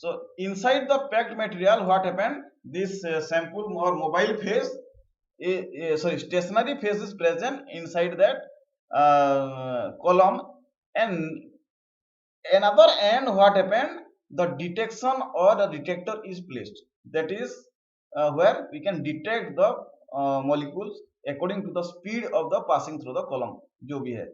So inside the packed material, what happened? This sample or mobile phase, sorry, stationary phase is present inside that column, and another end, what happened? The detection or the detector is placed. That is where we can detect the molecules according to the speed of the passing through the column, जो भी है.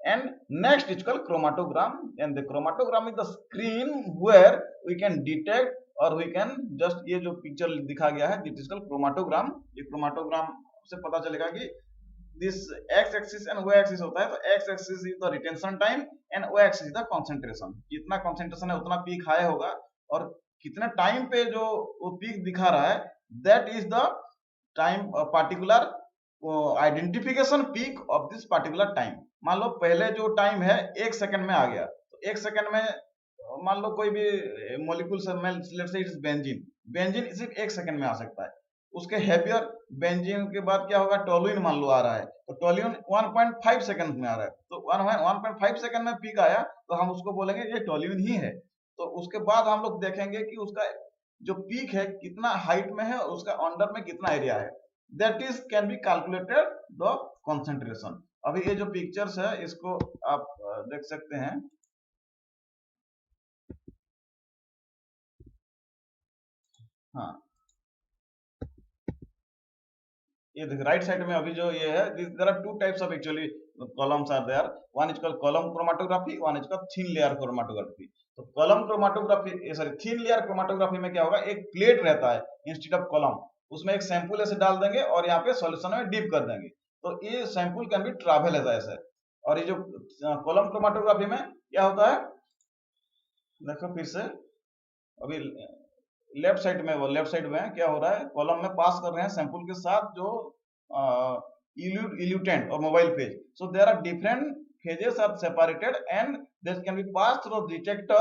And next is called chromatogram, and the chromatogram is the screen where we can detect और we can just ये जो picture दिखा गया है, this is called chromatogram. ये chromatogram से पता चलेगा कि this x axis and y axis होता है. तो x axis is the retention time and y axis is the concentration. कितना concentration है उतना पीक हाई होगा, और कितने टाइम पे जो वो पीक दिखा रहा है, that is the time particular identification peak of this particular time. मान लो पहले जो टाइम है 1 सेकंड में आ गया, तो 1 सेकंड में मान लो कोई भी मॉलिक्यूल से, let's say it is benzene. Benzene सिर्फ 1 सेकंड में आ सकता है. उसके हेवियर बेंजीन के बाद क्या होगा, टोलुइन मान लो आ रहा है, तो टोलुइन 1.5 सेकंड में आ रहा है. तो 1.5 सेकंड में पीक आया तो हम उसको बोलेंगे ये टोलुइन ही है. तो उसके बाद हम लोग देखेंगे कि उसका जो पीक है कितना हाइट में है और उसका अंडर में कितना एरिया है. That is can be calculated the concentration. अभी ये जो पिक्चर्स है इसको आप देख सकते हैं. हाँ, ये देखिए राइट साइड में अभी जो ये है, there are two types of actually columns are there. One is called column chromatography, one is called thin layer chromatography. तो column chromatography, sorry thin layer chromatography में क्या होगा, एक प्लेट रहता है इंस्टेड ऑफ कॉलम, उसमें एक सैंपल ऐसे डाल देंगे और यहाँ पे सॉल्यूशन में डिप कर देंगे, तो ये सैंपल कैन बी ट्रैवल ऐसे. और ये जो कॉलम क्रोमेटोग्राफी में क्या होता है, देखो फिर से अभी लेफ्ट साइड में, वो लेफ्ट साइड में क्या हो रहा है, कॉलम में पास कर रहे हैं सैंपल के साथ जो इल्यूटेंट और mobile phase. So there are different phases are separated and this can be passed through detector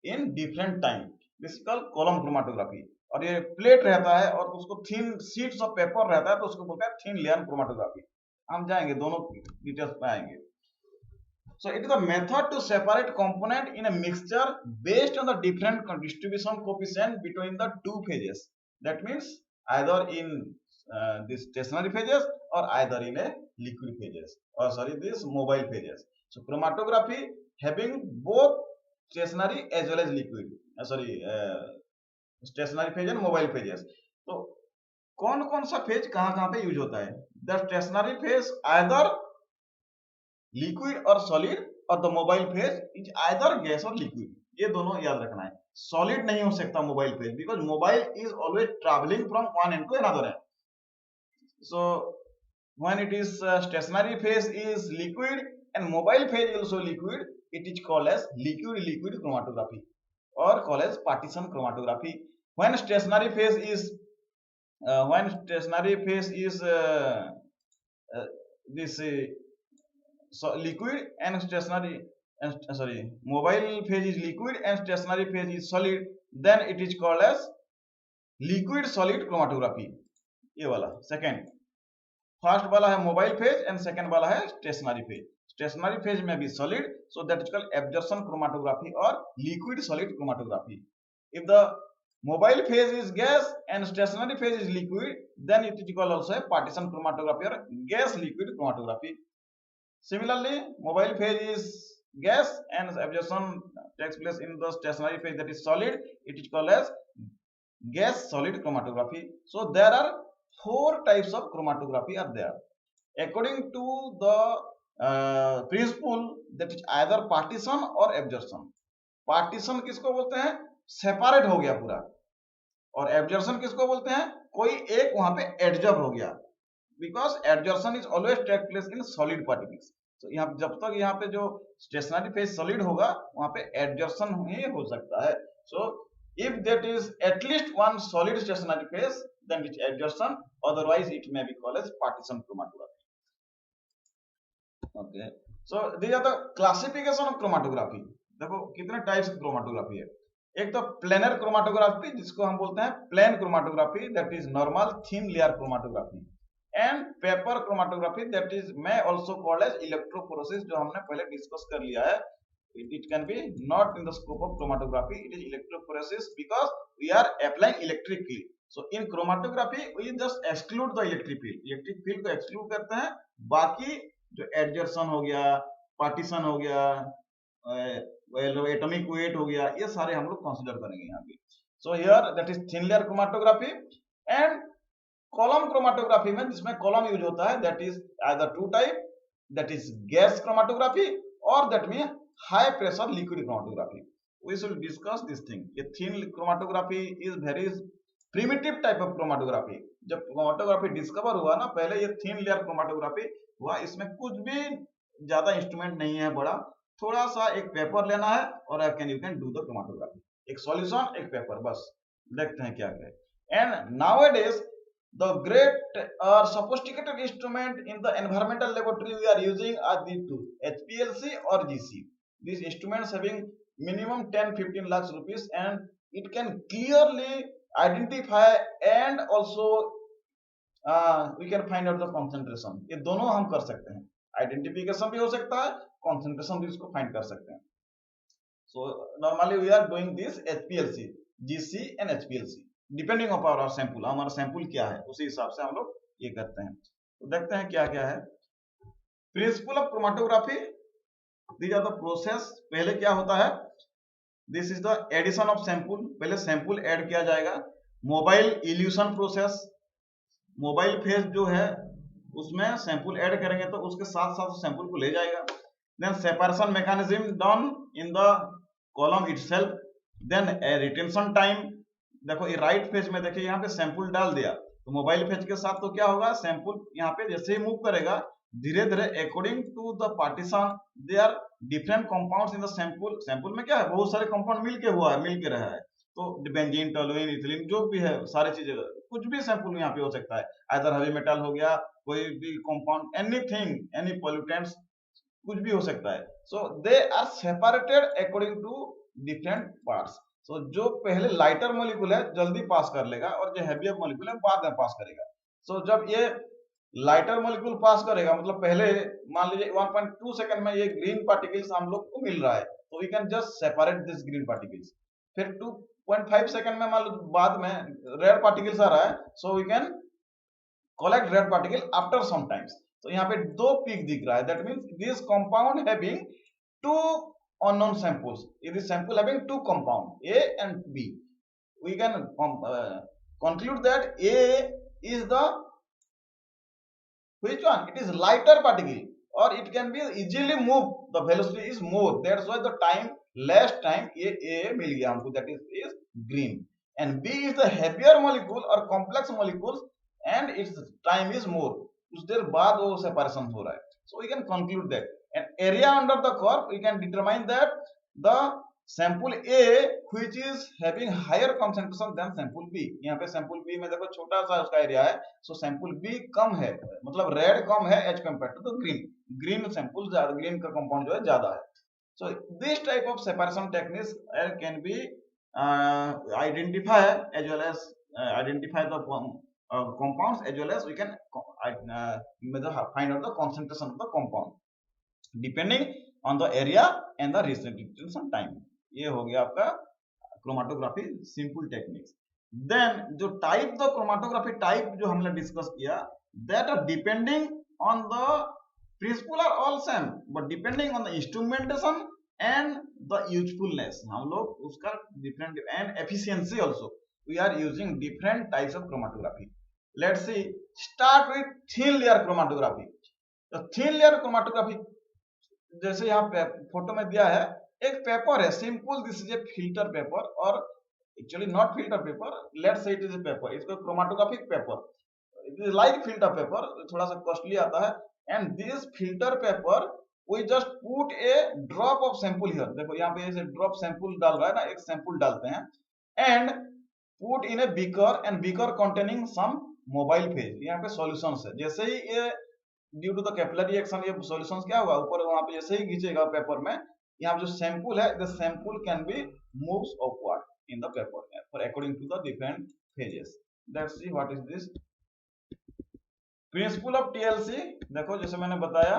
in different time. This is called column chromatography. और ये प्लेट रहता है और उसको थिन शीट्स ऑफ पेपर रहता है, तो उसको बोलते हैं थिन लेयर क्रोमेटोग्राफी. हम जाएंगे, दोनों डिटेल्स में आएंगे. So it is a method to separate component in a mixture based on the different distribution coefficient between the two phases. That means either in this stationary phases or either in a liquid phases, or sorry, this mobile phases. So chromatography having both stationary as well as liquid, stationery phase and mobile phases. तो कौन कौन सा phase कहां कहां पे use होता है? The stationary phase either liquid और सॉलिड, और the mobile phase is either gas और लिक्विड. ये दोनों याद रखना है. सॉलिड नहीं हो सकता mobile phase, because mobile is always travelling from one end to another end. So when it is stationary phase is liquid and mobile phase is also liquid, it is called as liquid chromatography or called as partition chromatography. When stationary phase is this so liquid and stationary mobile phase is liquid and stationary phase is solid, then it is called as liquid solid chromatography. ये वाला second, first वाला है mobile phase and second वाला है stationery phase. Stationary phase में भी solid, so that is called absorption chromatography और liquid solid chromatography. If the mobile phase is gas and stationary phase is liquid, then it is called also partition chromatography और gas liquid chromatography. Similarly mobile phase is gas and absorption takes place in the stationary phase, that is solid, it is called as gas solid chromatography. So there are 4 types of chromatography are there according to the principle, that is either partition or absorption. partition किसको बोलते हैं? Separate हो गया पूरा. और absorption किसको बोलते हैं? कोई एक वहां पे एडजॉर्ब हो गया, because absorption is always take place in solid particles. तो यहाँ जब तक यहाँ पे जो स्टेशनरी फेज सॉलिड होगा वहां पे एडजॉर्प्शन ही हो सकता है. सो if that is at least one solid stationary phase, then it is adsorption, otherwise it may be called as partition chromatography. Okay, so these are the classification of chromatography. देखो कितने types of chromatography है. एक तो planar chromatography जिसको हम बोलते हैं plane chromatography, that is normal thin layer chromatography, and paper chromatography that is may also called as electrophoresis, जो हमने पहले डिस्कस कर लिया है. it can be not in the scope of chromatography. It is electrophoresis because we are applying electric field. So in chromatography we just exclude the electric field को exclude करते हैं, बाकी जो adsorption हो गया, partition हो गया, एटॉमिक वेट हो गया, ये सारे हम लोग कंसीडर करेंगे यहाँ पे. So here that is thin layer chromatography. And column chromatography में जिसमें कॉलम यूज होता है, that is either two type, that is gas chromatography और that mean high pressure liquid chromatography. We should discuss this thing. ये thin chromatography is very primitive type of chromatography. जब chromatography discover हुआ ना, पहले ये thin layer chromatography हुआ. इसमें कुछ भी ज्यादा इंस्ट्रूमेंट नहीं है बड़ा, थोड़ा सा एक पेपर लेना है और you can do the chromatography. एक सॉल्यूशन, एक पेपर, बस. देखते हैं क्या क्या है. And nowadays the great or sophisticated instrument in the environmental laboratory we are using are these two, HPLC or GC. These instruments having minimum 10-15 lakhs rupees and it can clearly identify and also we can find out the concentration. ये दोनों हम कर सकते हैं. Identification भी हो सकता है, कॉन्सेंट्रेशन भी इसको फाइंड कर सकते हैं. So normally we are doing this HPLC, GC and HPLC depending on our sample. हमारा सैंपल क्या है उसी हिसाब से हम लोग ये करते हैं. तो देखते हैं क्या क्या है. Principle of chromatography, these are the process. पहले क्या होता है, this is the addition of sample. पहले सैंपल ऐड किया जाएगा. Mobile elution process, mobile phase जो है उसमें सैंपल ऐड करेंगे तो उसके साथ साथ सैंपल को ले जाएगा. Then separation mechanism done in the column itself. Then retention time. देखो ये राइट फेज में देखिए यहाँ पे सैंपल डाल दिया, तो मोबाइल फेज के साथ तो क्या होगा, सैंपल यहाँ पे जैसे ही मूव करेगा धीरे धीरे according to the partition they are different compounds in the sample. Sample में क्या है, बहुत सारे कंपाउंड मिल के रहा है. तो बेंजीन, टोलुइन, इथिलीन जो भी है सारी चीजें, कुछ भी सैंपल यहाँ पे हो सकता है. आइदर हेवी मेटल हो गया, कोई भी कंपाउंड, एनीथिंग, एनी पॉल्यूटेंट्स, कुछ भी हो सकता है. So they are separated according to different parts. So जो पहले लाइटर मॉलिक्यूल है जल्दी पास कर लेगा और जो हैवियर मॉलिक्यूल है बाद में पास करेगा. सो जब ये लाइटर मॉलिक्यूल पास करेगा, मतलब पहले मान लीजिए 1.2 सेकंड में ये ग्रीन पार्टिकल्स हम लोग को मिल रहा है, तो we can just separate this green particles. फिर 2.5 सेकंड में मान लो बाद में रेड पार्टिकल्स आ रहा है, so we can collect red particle after some times. तो यहाँ पे दो पीक दिख रहा है, that means this compound having two unknown samples. It is sample having two compound A and B. We can conclude that A is the which one? It is lighter particle or it can be easily moved. The velocity is more. That's why the time less time A मिल गया हमको, that is green. And B is the heavier molecule or complex molecules and its time is more. कुछ देर बाद वो separation हो रहा है. So we can conclude that. And area under the curve we can determine that the sample A which is having higher concentration than sample B. यहाँ पे sample B में देखो छोटा सा उसका एरिया है, so sample B कम है, मतलब रेड कम है as compared to the green. Green sample ज्यादा, ग्रीन का कंपाउंड जो है ज्यादा है. So this type of separation techniques can be identify as well as identify the compounds as well as we can find out the concentration of the compound depending on the area and the retention time. ये हो गया आपका chromatography simple techniques. Then जो type the chromatography type जो हमने discuss किया, that are depending on the principle are all same but depending on the instrumentation and the usefulness. हम लोग उसका different and efficiency also we are using different types of chromatography. Let's see start with thin layer chromatography. तो thin layer chromatography जैसे यहाँ पे photo में दिया है, एक पेपर है simple, this is a filter paper और actually not filter paper, let's say it is a paper. इसको chromatographic paper, it is like filter paper, थोड़ा सा कॉस्टली आता है. And this filter paper we just put a drop of sample here. देखो यहाँ पे ऐसे ड्रॉप सैंपल डाल रहा है ना, एक सैंपल डालते हैं and put in a beaker and beaker containing some mobile phase. यहाँ पे सॉल्यूशंस है. जैसे ही ये due to the capillary action ये सॉल्यूशंस क्या होगा, ऊपर वहां पे जैसे ही खींचेगा पेपर में, यहाँ जो सैंपल है, the sample can be moves upward in the paper for according to the different phases. Let's see what is this principle of TLC. देखो जैसे मैंने बताया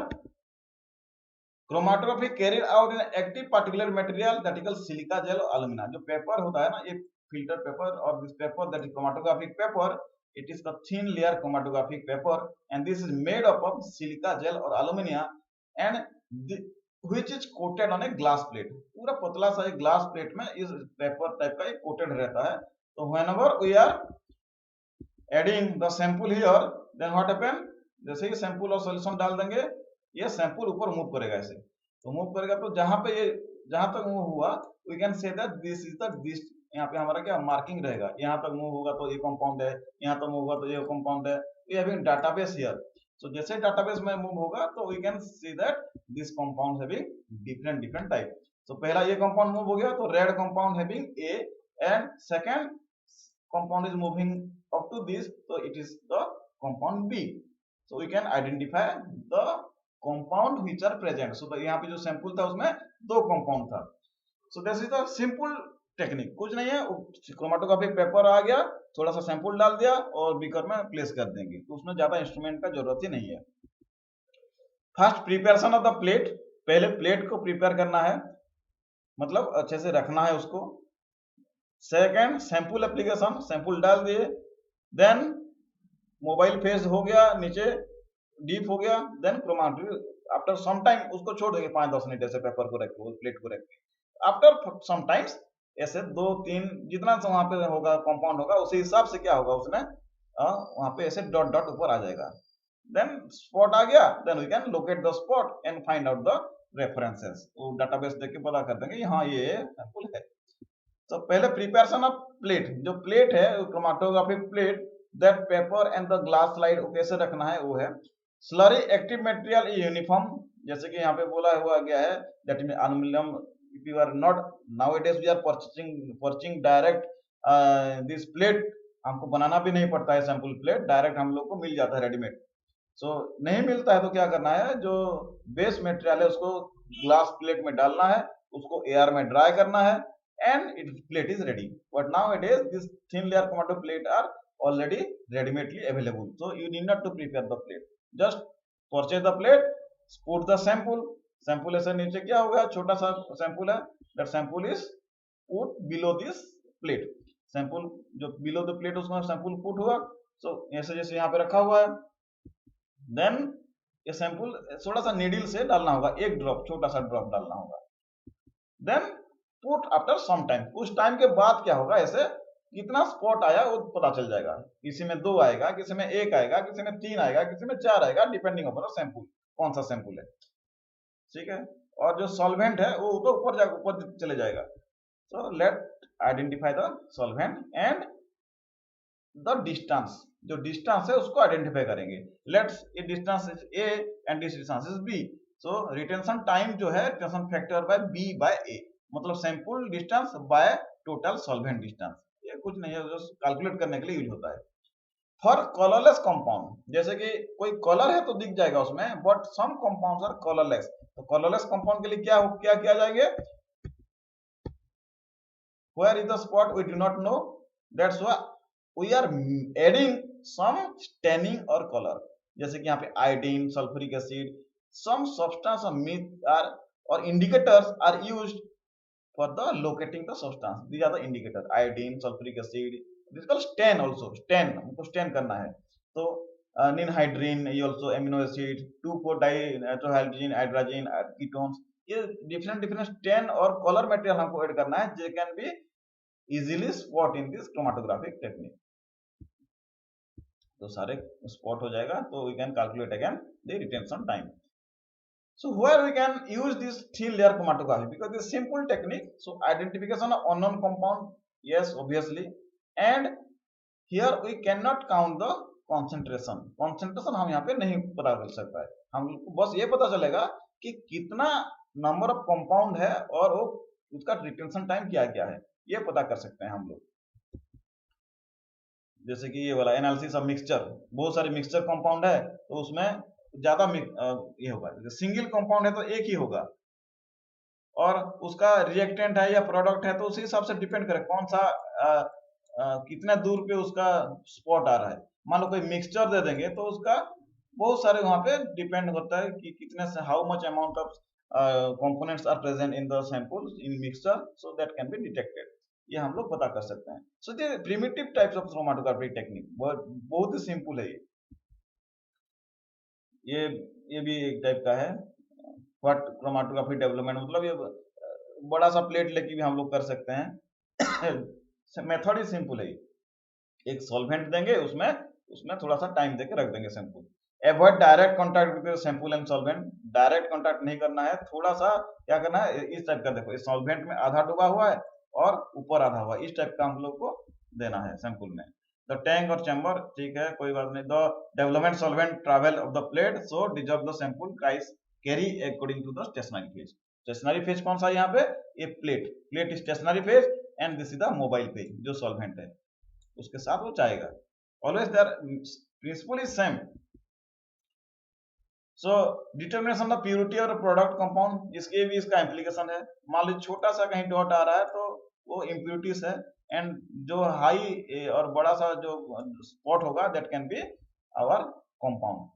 chromatography carried out in active particular material that is silica gel और alumina. जो paper होता है ना, ये फिल्टर पेपर और this paper that is chromatographic paper, it is the thin layer chromatographic paper and this is made up of silica gel or alumina and the, which is coated on a glass plate। पूरा पतला सा एक glass plate में इस paper type का एक coated रहता है। तो whenever we are adding the sample here then what happen, जैसे ही सैंपल और सॉल्यूशन डाल देंगे ये सैंपल ऊपर मूव करेगा ऐसे, तो मूव करेगा तो जहां पे ये जहां तक मूव हुआ we can say that this is the this, यहाँ पे हमारा क्या मार्किंग रहेगा, यहाँ तक मूव होगा तो ये कंपाउंड है, यहाँ तक मूव होगा तो ये कंपाउंड है। We having database here, so जैसे डेटाबेस में मूव होगा तो we can see that this compound having different different type. तो पहला ये कंपाउंड मूव हो गया तो red compound having a and second compound is moving up to this, so it is the compound B, so we can identify the compound which are present। so यहाँ पे जो sample था उसमें दो compound था। so this is the simple technique, कुछ नहीं है, क्रोमेटोग्राफिक पेपर आ गया, थोड़ा सा सैंपल डाल दिया और बीकर में प्लेस कर देंगे, तो उसमें ज्यादा इंस्ट्रूमेंट का जरूरत ही नहीं है। First preparation of the plate, पहले प्लेट को प्रिपेयर करना है, मतलब अच्छे से रखना है उसको। सेकेंड सैंपल एप्लीकेशन, सैंपल डाल दिए, देन मोबाइल फेस हो गया, नीचे डीप हो गया, then chromatography. After some time उसको छोड़ देंगे 5-10 मिनट ऐसे पेपर को रख के, प्लेट को रख के। आफ्टर सम टाइम्स ऐसे 2-3 जितना वहां पे होगा कंपाउंड होगा उसी हिसाब से क्या होगा उसमें वहां पे ऐसे डॉट डॉट ऊपर आ जाएगा। देन स्पॉट आ गया, then we can locate the spot and find out the references. वो डाटाबेस देख के पता कर देंगे हाँ ये सैंपल है। तो पहले प्रिपरेशन ऑफ प्लेट, जो प्लेट है chromatographic plate, that paper and the glass slide कैसे रखना है वो है। स्लरी एक्टिव मटेरियल यूनिफॉर्म, जैसे कि यहाँ पे बोला हुआ गया है that mean aluminium, if you are not nowadays we are purchasing direct this plate, हमको बनाना भी नहीं पड़ता है सैंपल प्लेट, डायरेक्ट हम लोग को मिल जाता है रेडीमेड। सो नहीं मिलता है तो क्या करना है, जो बेस मटेरियल है उसको ग्लास प्लेट में डालना है, उसको एयर में ड्राई करना है and its plate is ready। but nowadays this thin layer tomato plate are already ready-madely available, so you need not to prepare the plate, just purchase the plate, put the sample ऐसे नीचे क्या होगा, छोटा सा sample है, that sample is put below this plate, sample जो below the plate उसमें sample put हुआ, so ऐसे जैसे यहाँ पे रखा हुआ है, then ये सैंपल थोड़ा सा नीडल से डालना होगा, एक ड्रॉप छोटा सा ड्रॉप डालना होगा, then put after some time, कुछ टाइम के बाद क्या होगा, ऐसे कितना स्पॉट आया वो पता चल जाएगा, किसी में 2 आएगा, किसी में 1 आएगा, किसी में 3 आएगा, किसी में 4 आएगा, डिपेंडिंग अपॉन सैंपल कौन सा सैंपल है, ठीक है। और जो सॉल्वेंट है वो तो ऊपर चले जाएगा। So let identify the solvent and the distance, जो डिस्टेंस है उसको आइडेंटिफाई करेंगे। लेट्स ये distance is A and this distance is B, so retention time जो है retention factor by B by A, मतलब sample distance by total solvent distance, ये कुछ नहीं है, जो कैलकुलेट करने के लिए यूज होता है। फॉर कलरलेस कंपाउंड, जैसे कि कोई कलर है तो दिख जाएगा उसमें, but some compounds are colourless, तो कलरलेस कंपाउंड के लिए क्या किया जाएंगे, where is the spot we do not know, that's why we are adding some staining और कलर, जैसे कि यहाँ पे iodine, sulphuric acid, some substance are और indicators are used for the locating the substance, these are the indicator, iodine, sulfuric acid, this is called stain, also stain, हमको stain करना है, तो ninhydrin, ये also amino acid, 2,4-dinitrohydrogen, hydrogen, ketones, ये different stain और color material हमको add करना है, they can be easily spot in this chromatographic technique, तो सारे spot हो जाएगा, तो we can calculate again the retention time। So where we can use this thin layer chromatography, because this simple technique, so identification of unknown compound, yes obviously, and here we cannot count the concentration हम यहाँ पे नहीं पता कर सकता है, हमको बस ये पता चलेगा कि कितना नंबर ऑफ कंपाउंड है और वो उसका रिटेंशन टाइम क्या क्या है, ये पता कर सकते हैं हम लोग। जैसे कि ये वाला एनालिसिस ऑफ मिक्सचर, बहुत सारे मिक्सचर कंपाउंड है तो उसमें ज्यादा ये होगा, सिंगल कंपाउंड है तो एक ही होगा, और उसका रिएक्टेंट है या प्रोडक्ट है तो उसी हिसाब से डिपेंड करे कौन सा कितने दूर पे उसका स्पॉट आ रहा है। मान लो कोई मिक्सचर दे देंगे तो उसका बहुत सारे वहां पे डिपेंड होता है कि कितने से how much amount of components are present in the sample in mixture, so that can be detected. ये हम लोग पता कर सकते हैं. So the primitive types of chromatography technique बहुत ही सिंपल है. ये भी एक टाइप का है. व्हाट क्रोमाटोग्राफी डेवलपमेंट मतलब ये बड़ा सा प्लेट लेके भी हम लोग कर सकते हैं. मेथड ही सिंपल है. एक सॉल्वेंट देंगे, उसमें थोड़ा सा टाइम देके रख देंगे sample. Avoid direct contact with sample and solvent. Direct contact नहीं करना है, थोड़ा सा क्या करना है, इस टाइप का देखो, इस सॉल्वेंट में आधा डूबा हुआ है और ऊपर आधा हुआ, इस टाइप का हम लोग को देना है सैंपल में. द टैंक और चैम्बर ठीक है, कोई बात नहीं. The development solvent travel of the plate so dissolve the sample cries carry according to the stationary phase. Stationary phase कौन सा है यहाँ पे? ये plate stationary phase and this is the mobile phase जो सॉल्वेंट है उसके साथ वो जाएगा. Always their principle is same. So determination of purity और प्रोडक्ट कंपाउंड, इसके भी इसका एप्लीकेशन है. मान लीजिए छोटा सा कहीं डॉट आ रहा है तो वो इम्प्योरिटीज है, एंड जो हाई और बड़ा सा जो स्पॉट होगा that can be our compound.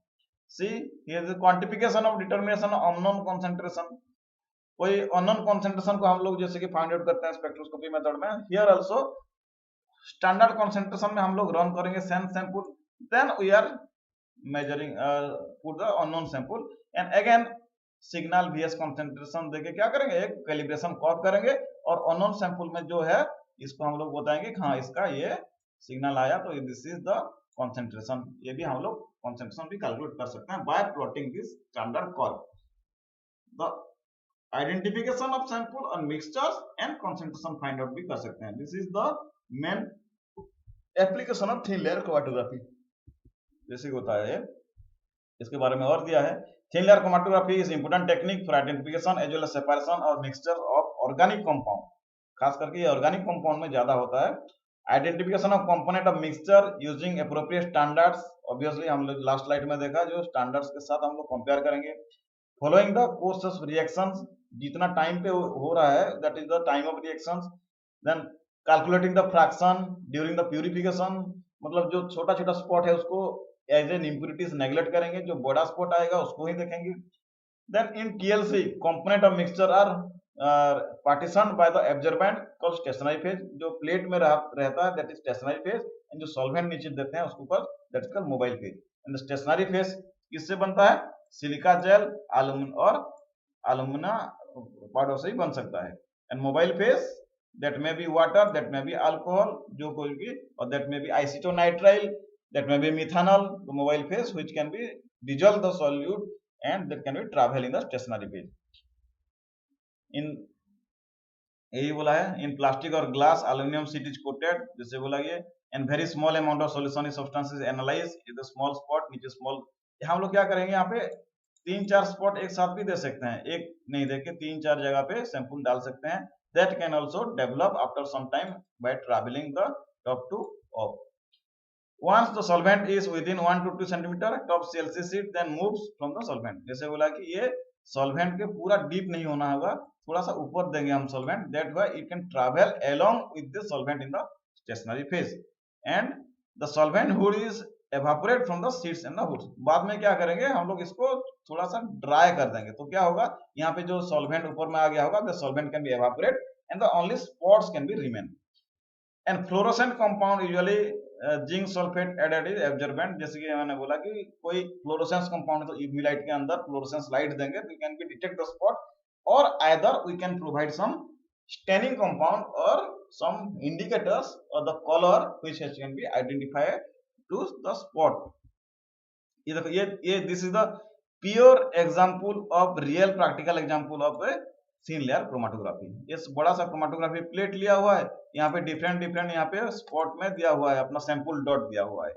See here the quantification of determination of unknown concentration. कोई अननोन कंसंट्रेशन को हम लोग जैसे कि फाइंड आउट करते हैं स्पेक्ट्रोस्कोपी मेथड में. हियर आल्सो स्टैंडर्ड कंसंट्रेशन में हम लोग रन करेंगे same sample, then we are measuring put the unknown sample and again signal vs concentration देके क्या करेंगे, एक कैलिब्रेशन कर्व करेंगे और अननोन सैंपल में जो है इसको हम लोग बताएंगे कि हाँ इसका ये सिग्नल आया तो दिस इज द कंसंट्रेशन. ये भी हम लोग कंसंट्रेशन भी कैलकुलेट कर सकते हैं by plotting this standard curve. The identification of sample और mixtures and concentration find out भी कर सकते हैं. This is the main application of thin layer chromatography. जैसे होता है इसके बारे में और दिया है. Thin layer chromatography is important technique for identification as well as separation और मिक्सचर ऑफ ऑर्गेनिक कंपाउंड. खास करके ये ऑर्गेनिक कंपाउंड में ज्यादा होता है. Identification of component of mixture using appropriate standards. Obviously हम लोग लास्ट स्लाइड में देखा जो स्टैंडर्ड्स के साथ हम लोग कंपेयर करेंगे. Following the course of reactions, जितना टाइम पे हो रहा है that is the time of reactions. Then calculating the fraction during the purification, मतलब जो छोटा छोटा स्पॉट है उसको एज एन इम्प्योरिटीज नेग्लेक्ट करेंगे, जो बड़ा स्पॉट आएगा उसको ही देखेंगे. Then in TLC component of mixture are partitioned by the absorbent called stationary phase. जो प्लेट में रहता है that is stationary phase, and जो सॉल्वेंट नीचे देते हैं उसको called that is called mobile phase. And the stationary phase किससे बनता है? सिलिका जेल, एल्यूमिना पाउडर से ही बन सकता है. And mobile phase that may be water, that may be alcohol, जो कोई भी, or that may be acetonitrile, that may be methanol, the mobile phase which can be dissolve the solute and that can be travel in the stationary phase. in यही बोला है इन plastic और glass aluminium sheet is coated, जैसे बोला ये. And very small amount of solution is substance is analyse with small spot, नीचे small. हम लोग क्या करेंगे यहाँ पे 3-4 स्पॉट एक साथ भी दे सकते हैं, एक नहीं देके 3-4 जगह पे सैंपल डाल सकते हैं. That can also develop after some time by traveling the top to off. Once the solvent is within 1 to 2 centimeter top CLC sheet then moves from the solvent. जैसे बोला कि ये solvent के पूरा deep नहीं होना होगा, थोड़ा सा ऊपर देंगे हम solvent, that way it can travel along with the solvent in the stationary phase and the solvent hood is evaporate from the sheets and the hoods. बाद में क्या करेंगे हम लोग इसको थोड़ा सा ड्राई कर देंगे, तो क्या होगा यहाँ पे जो सॉल्वेंट ऊपर में आ गया होगा the solvent can be evaporate and the only spots can be remain. And fluorescent compound usually zinc sulphate added is absorbent. जैसे कि मैंने बोला कि कोई फ्लोरोसेंस कंपाउंड तो यूवी लाइट के अंदर फ्लोरोसेंस लाइट देंगे तो can be detect the spot, और either we can provide some staining compound और some indicators or the color which can be identified to the spot. ये देखो ये this is the pure example of real practical example of a thin layer chromatography. ये बड़ा सा chromatography plate लिया हुआ है, यहाँ पे डिफरेंट यहाँ पे स्पॉट में दिया हुआ है, अपना सैंपल डॉट दिया हुआ है.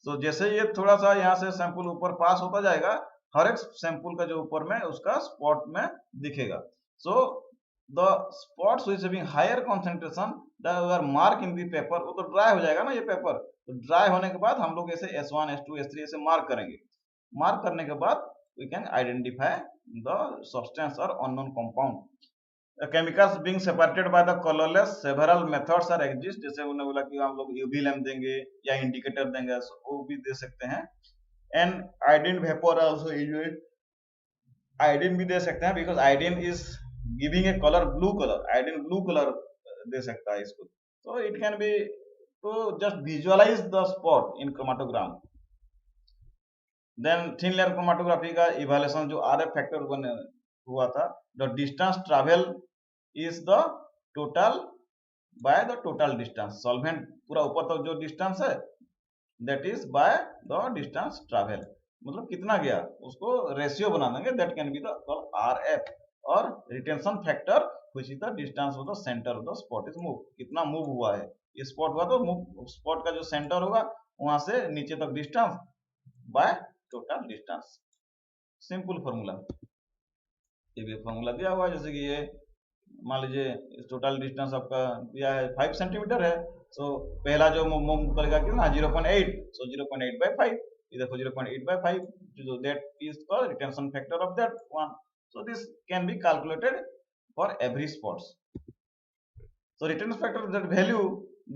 तो जैसे ये थोड़ा सा यहाँ से सैंपल ऊपर पास होता जाएगा, हर एक सैंपल का जो ऊपर में उसका स्पॉट में दिखेगा. सो the spots which having higher concentration that were marked in the paper, वो तो ड्राई हो जाएगा ना ये पेपर, तो ड्राई होने के बाद हम लोग ऐसे S1, S2, S3 ऐसे मार्क करेंगे. मार्क करने के बाद we can identify the substance or unknown compound. Chemicals being separated by the colorless, several methods are exist. जैसे उन्होंने बोला कि हम लोग UV लैम्प देंगे या इंडिकेटर देंगे, वो भी दे सकते हैं. And iodine vapor also used. Iodine भी दे सकते हैं, because iodine is giving a colour blue colour, iodine blue colour दे सकता है इसको. तो it can be to just visualise the spot in chromatogram. Then thin layer chromatography का इवैल्यूएशन जो आरएफ फैक्टर बने हुआ था, the distance travel is the total by the total distance. Solvent पूरा ऊपर तक जो डिस्टेंस है, that is by the distance travel. मतलब कितना गया उसको रेशियो बना देंगे, that can be the RF. और retention factor which is the distance of the centre of the spot is move. कितना मूव हुआ है ये स्पॉट हुआ, तो मूव स्पॉट का जो सेंटर होगा वहां से नीचे तक distance by total distance. Simple formula. ये भी फॉर्मूला दिया हुआ है, जैसे कि ये मान लीजिए टोटल डिस्टेंस आपका दिया है 5 सेंटीमीटर है. सो पहला जो मूव करेगा कितना 0.8, सो 0.8 by 5. ये देखो 0.8 by 5, जो that is the retention factor of that one. So this can be calculated for every spots. So retention factor, that value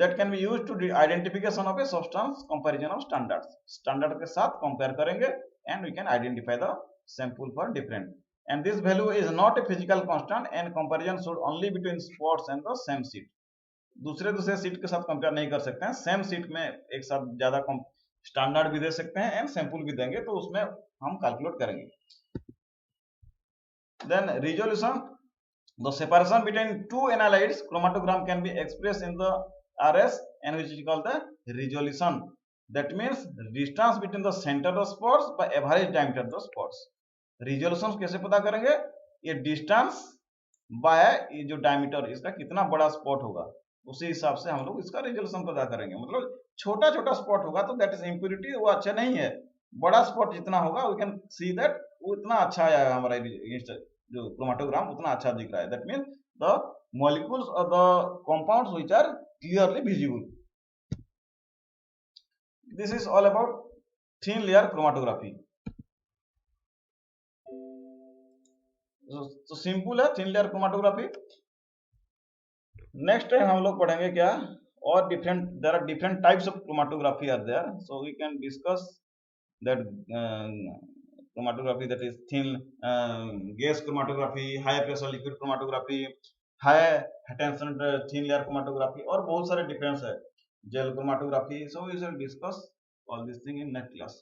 that can be used to identification of a substance, comparison of standards. Standard के साथ compare करेंगे and we can identify the sample for different. And this value is not a physical constant and comparison should only between spots and the same sheet. दूसरे seat के साथ compare नहीं कर सकते हैं. सेम सीट में एक साथ ज्यादा स्टैंडर्ड भी दे सकते हैं एंड सैंपल भी देंगे, तो उसमें हम कैलकुलेट करेंगे. Then resolution. The separation between two analytes chromatogram can be expressed in the RS, and which is called the resolution. That means distance between the center of the spots by average diameter of the spots. Resolution कैसे पता करेंगे? ये distance by ये जो diameter इसका कितना बड़ा spot होगा, उसी हिसाब से हम लोग इसका resolution पता करेंगे. मतलब छोटा छोटा spot होगा तो that is impurity, वो अच्छा नहीं है. बड़ा spot जितना होगा we can see that वो इतना अच्छा आएगा हमारा जो क्रोमाटोग्राम उतना अच्छा दिख रहा है. दैट मीन द मॉलिक्यूल्स और the compounds which are clearly visible. This is all about thin layer chromatography. तो सिंपल है thin layer chromatography. Next time हम लोग पढ़ेंगे क्या, और different, there are different types of chromatography are there. So we can discuss that chromatography, that is thin gas chromatography, high pressure liquid chromatography, high tension thin layer chromatography, और बहुत सारे difference है, jail chromatography. So we shall discuss all these things in next class.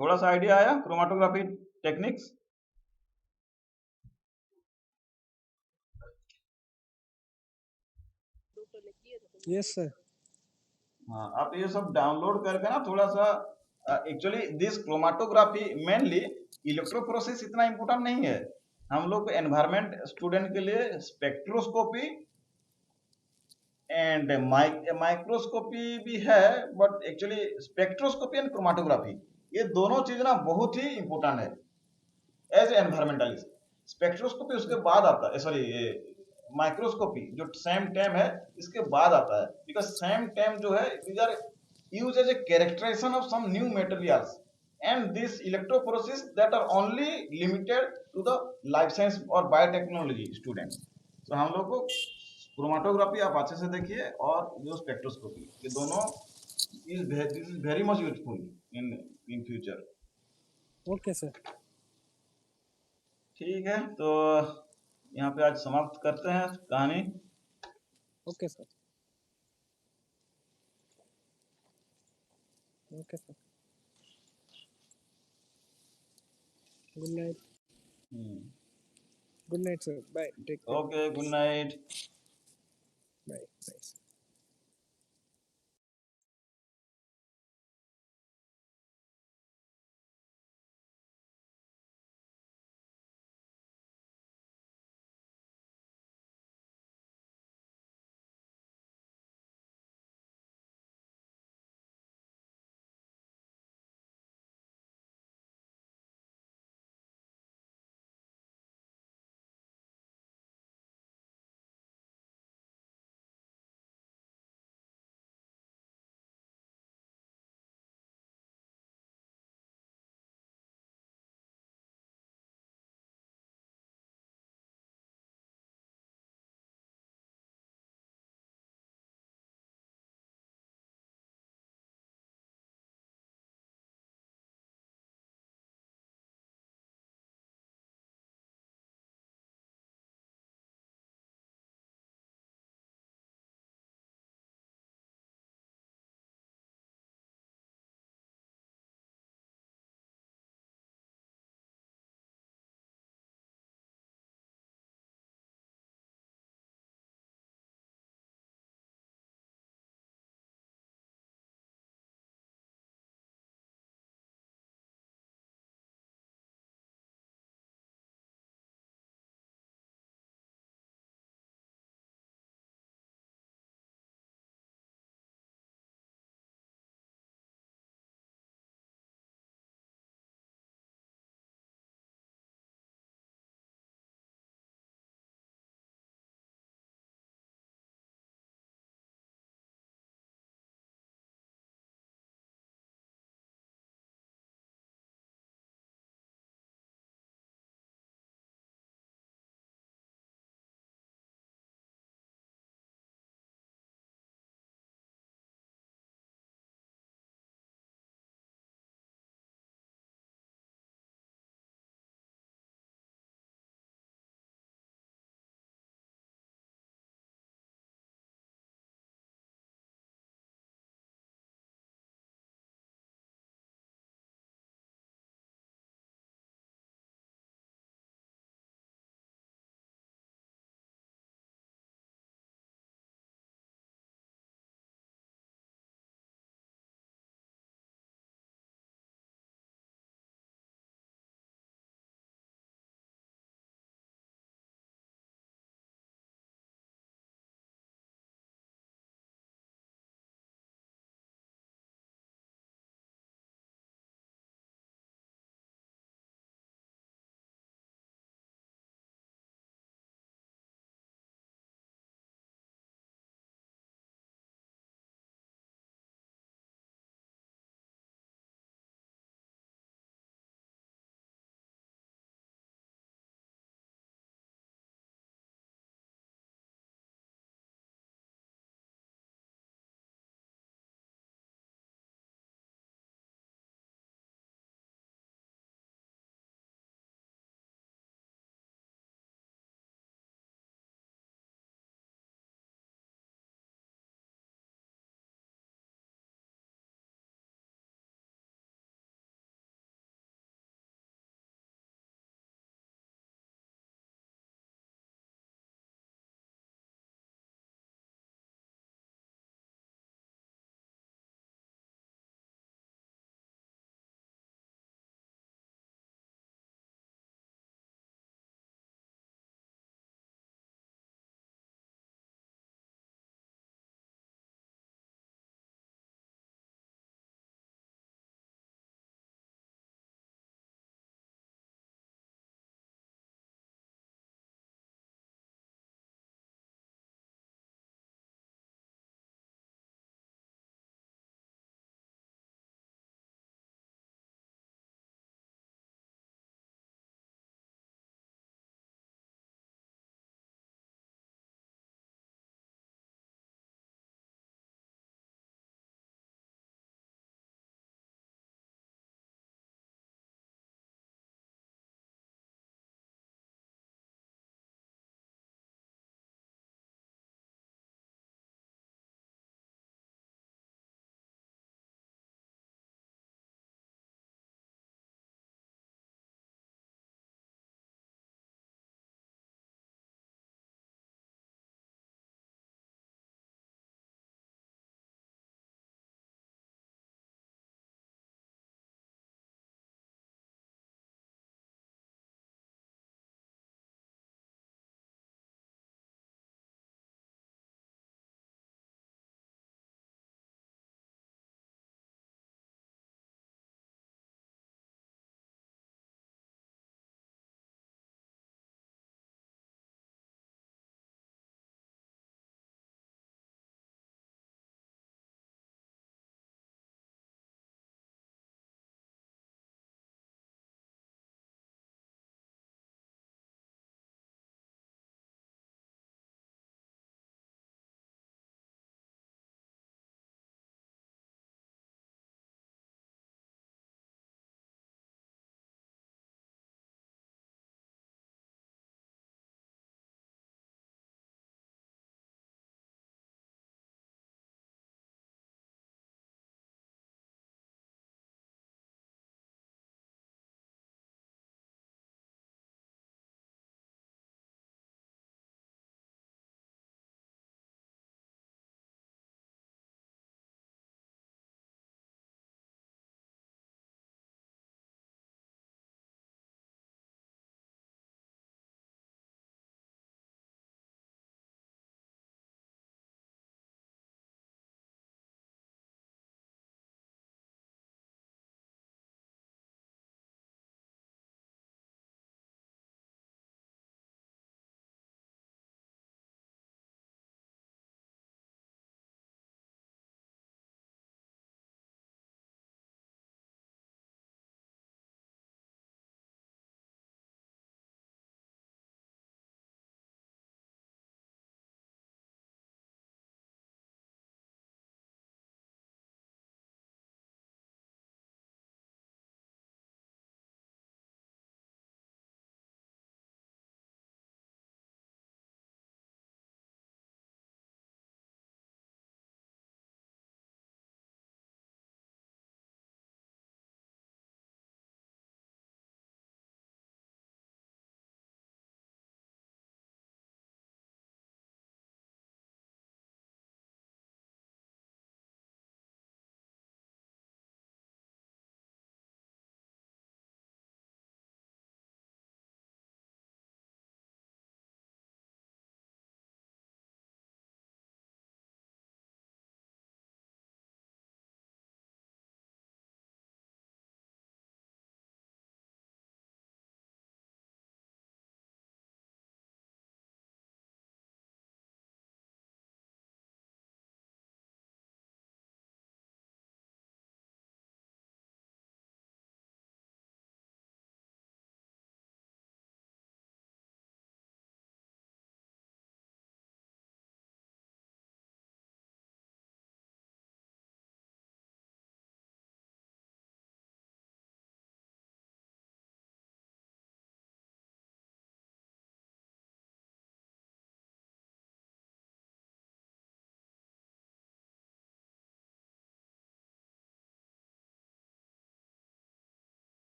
थोड़ा सा idea आया chromatography techniques? Yes sir. हाँ, आप ये सब डाउनलोड करके ना थोड़ा सा, actually this chromatography mainly electrophoresis इतना इम्पोर्टेंट नहीं है. हम लोग को एनवायरमेंट स्टूडेंट के लिए स्पेक्ट्रोस्कोपी एंड माइक्रोस्कोपी भी है, but actually spectroscopy and chromatography ये दोनों चीज ना बहुत ही इंपॉर्टेंट है एज एनवायरमेंटलिस्ट. स्पेक्ट्रोस्कोपी उसके बाद आता है, सॉरी माइक्रोस्कोपी जो सेम टाइम है इसके बाद आता है, बिकॉज सेम टाइम जो है these are use as a characterization of some new materials, and this electrophoresis that are only limited to the life science और बायोटेक्नोलॉजी स्टूडेंट. तो हम लोग को क्रोमाटोग्राफी आप अच्छे से देखिए, और जो स्पेक्ट्रोस्कोपी, ये दोनों is very much useful in future. Okay sir. ठीक है, तो यहाँ पे आज समाप्त करते हैं कहानी. Okay sir. Okay sir. Good night. Good night sir. Bye. Take care. Okay, good night. Bye. Bye.